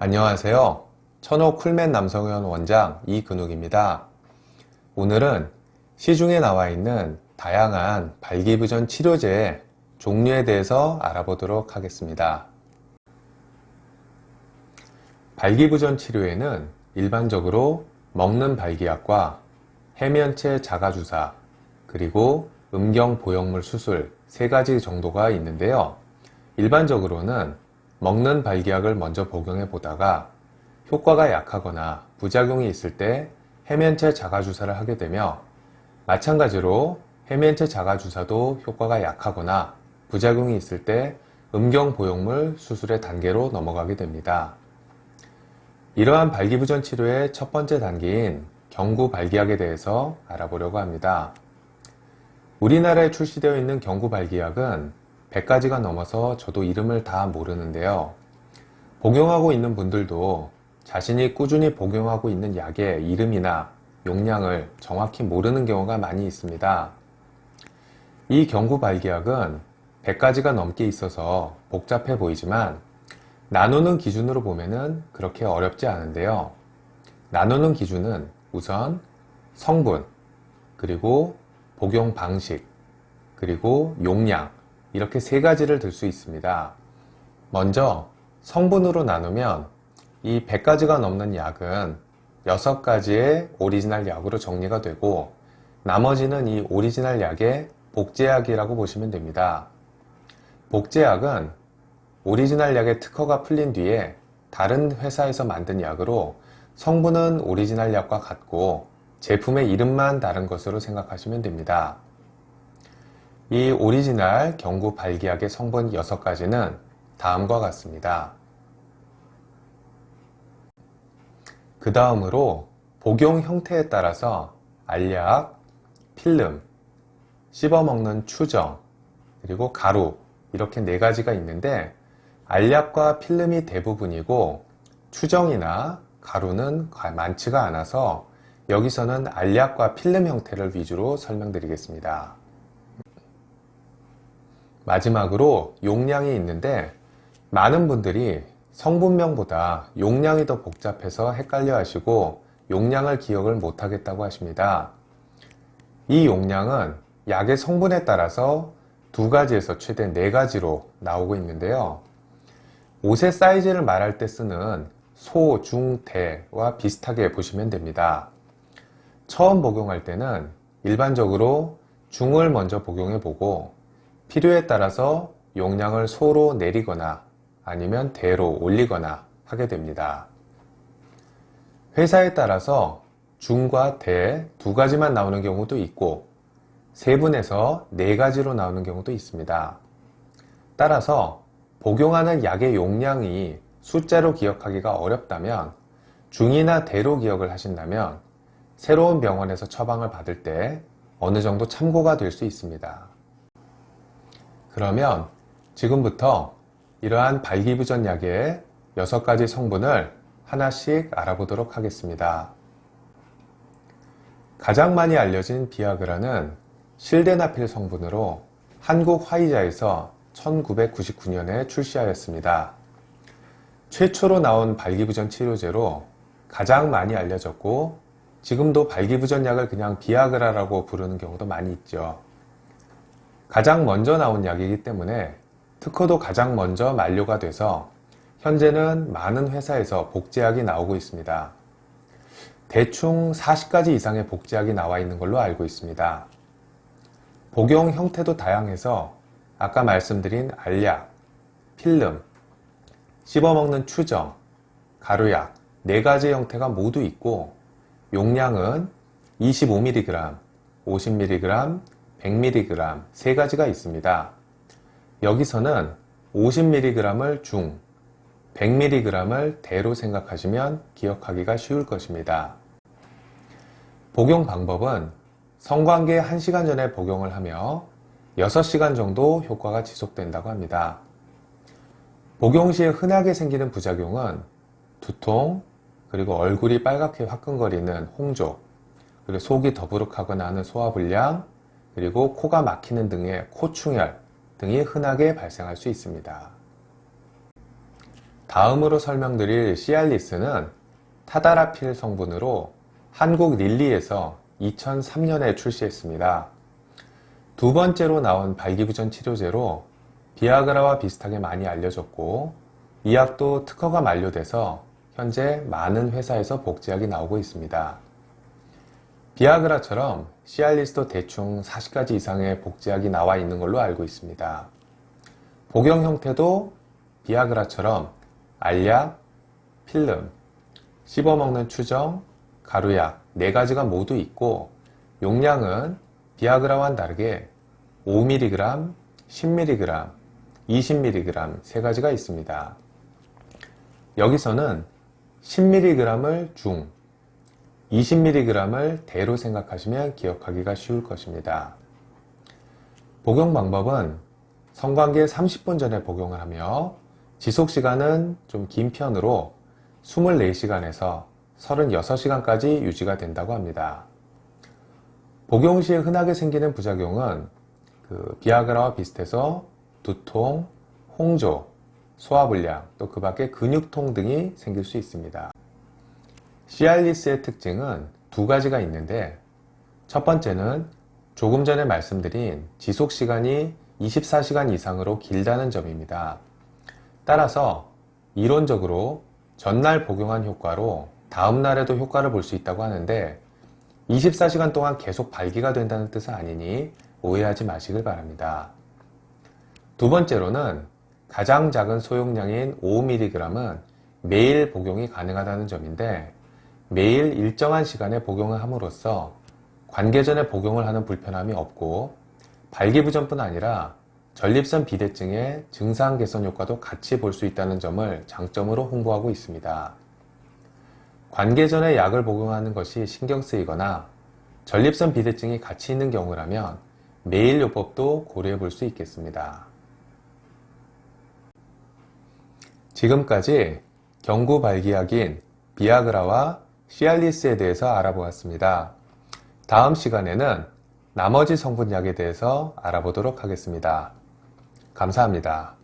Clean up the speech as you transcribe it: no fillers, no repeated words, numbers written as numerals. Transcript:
안녕하세요. 천호 쿨맨 남성의원 원장 이근욱입니다. 오늘은 시중에 나와 있는 다양한 발기부전 치료제의 종류에 대해서 알아보도록 하겠습니다. 발기부전 치료에는 일반적으로 먹는 발기약과 해면체 자가주사, 그리고 음경보형물 수술 세 가지 정도가 있는데요. 일반적으로는 먹는 발기약을 먼저 복용해 보다가 효과가 약하거나 부작용이 있을 때 해면체 자가주사를 하게 되며, 마찬가지로 해면체 자가주사도 효과가 약하거나 부작용이 있을 때 음경보형물 수술의 단계로 넘어가게 됩니다. 이러한 발기부전 치료의 첫 번째 단계인 경구발기약에 대해서 알아보려고 합니다. 우리나라에 출시되어 있는 경구발기약은 100가지가 넘어서 저도 이름을 다 모르는데요. 복용하고 있는 분들도 자신이 꾸준히 복용하고 있는 약의 이름이나 용량을 정확히 모르는 경우가 많이 있습니다. 이 경구발기약은 100가지가 넘게 있어서 복잡해 보이지만 나누는 기준으로 보면은 그렇게 어렵지 않은데요. 나누는 기준은 우선 성분, 그리고 복용 방식, 그리고 용량, 이렇게 세 가지를 들 수 있습니다. 먼저 성분으로 나누면 이 100가지가 넘는 약은 6가지의 오리지널 약으로 정리가 되고, 나머지는 이 오리지널 약의 복제약이라고 보시면 됩니다. 복제약은 오리지널 약의 특허가 풀린 뒤에 다른 회사에서 만든 약으로 성분은 오리지널 약과 같고 제품의 이름만 다른 것으로 생각하시면 됩니다. 이 오리지널 경구 발기약의 성분 6가지는 다음과 같습니다. 그 다음으로 복용 형태에 따라서 알약, 필름, 씹어먹는 추정, 그리고 가루, 이렇게 4가지가 있는데, 알약과 필름이 대부분이고 추정이나 가루는 많지가 않아서 여기서는 알약과 필름 형태를 위주로 설명드리겠습니다. 마지막으로 용량이 있는데, 많은 분들이 성분명보다 용량이 더 복잡해서 헷갈려 하시고 용량을 기억을 못하겠다고 하십니다. 이 용량은 약의 성분에 따라서 2가지에서 최대 4가지로 나오고 있는데요. 옷의 사이즈를 말할 때 쓰는 소, 중, 대와 비슷하게 보시면 됩니다. 처음 복용할 때는 일반적으로 중을 먼저 복용해 보고 필요에 따라서 용량을 소로 내리거나 아니면 대로 올리거나 하게 됩니다. 회사에 따라서 중과 대 2가지만 나오는 경우도 있고 3분에서 4가지로 나오는 경우도 있습니다. 따라서 복용하는 약의 용량이 숫자로 기억하기가 어렵다면 중이나 대로 기억을 하신다면 새로운 병원에서 처방을 받을 때 어느 정도 참고가 될 수 있습니다. 그러면 지금부터 이러한 발기부전 약의 6가지 성분을 하나씩 알아보도록 하겠습니다. 가장 많이 알려진 비아그라는 실데나필 성분으로 한국 화이자에서 1999년에 출시하였습니다. 최초로 나온 발기부전 치료제로 가장 많이 알려졌고, 지금도 발기부전 약을 그냥 비아그라라고 부르는 경우도 많이 있죠. 가장 먼저 나온 약이기 때문에 특허도 가장 먼저 만료가 돼서 현재는 많은 회사에서 복제약이 나오고 있습니다. 대충 40가지 이상의 복제약이 나와 있는 걸로 알고 있습니다. 복용 형태도 다양해서 아까 말씀드린 알약, 필름, 씹어먹는 추정, 가루약 4가지 형태가 모두 있고, 용량은 25mg, 50mg, 100mg 3가지가 있습니다. 여기서는 50mg을 중, 100mg을 대로 생각하시면 기억하기가 쉬울 것입니다. 복용 방법은 성관계 1시간 전에 복용을 하며 6시간 정도 효과가 지속된다고 합니다. 복용 시에 흔하게 생기는 부작용은 두통, 그리고 얼굴이 빨갛게 화끈거리는 홍조, 그리고 속이 더부룩하거나 하는 소화불량, 그리고 코가 막히는 등의 코충혈 등이 흔하게 발생할 수 있습니다. 다음으로 설명드릴 시알리스는 타다라필 성분으로 한국 릴리에서 2003년에 출시했습니다. 두 번째로 나온 발기부전 치료제로 비아그라와 비슷하게 많이 알려졌고 이 약도 특허가 만료돼서 현재 많은 회사에서 복제약이 나오고 있습니다. 비아그라처럼 시알리스도 대충 40가지 이상의 복제약이 나와 있는 걸로 알고 있습니다. 복용 형태도 비아그라처럼 알약, 필름, 씹어먹는 추정, 가루약 4가지가 모두 있고 용량은 비아그라와는 다르게 5mg, 10mg, 20mg 3가지가 있습니다. 여기서는 10mg을 중, 20mg을 대로 생각하시면 기억하기가 쉬울 것입니다. 복용 방법은 성관계 30분 전에 복용을 하며 지속시간은 좀 긴 편으로 24시간에서 36시간까지 유지가 된다고 합니다. 복용 시에 흔하게 생기는 부작용은 비아그라와 비슷해서 두통, 홍조, 소화불량, 또 그 밖에 근육통 등이 생길 수 있습니다. 시알리스의 특징은 2가지가 있는데 첫 번째는 조금 전에 말씀드린 지속시간이 24시간 이상으로 길다는 점입니다. 따라서 이론적으로 전날 복용한 효과로 다음날에도 효과를 볼 수 있다고 하는데 24시간 동안 계속 발기가 된다는 뜻은 아니니 오해하지 마시길 바랍니다. 두 번째로는 가장 작은 소용량인 5mg은 매일 복용이 가능하다는 점인데 매일 일정한 시간에 복용을 함으로써 관계 전에 복용을 하는 불편함이 없고 발기부전뿐 아니라 전립선 비대증의 증상 개선 효과도 같이 볼 수 있다는 점을 장점으로 홍보하고 있습니다. 관계 전에 약을 복용하는 것이 신경 쓰이거나 전립선 비대증이 같이 있는 경우라면 매일 요법도 고려해 볼 수 있겠습니다. 지금까지 경구 발기약인 비아그라와 시알리스에 대해서 알아보았습니다. 다음 시간에는 나머지 성분약에 대해서 알아보도록 하겠습니다. 감사합니다.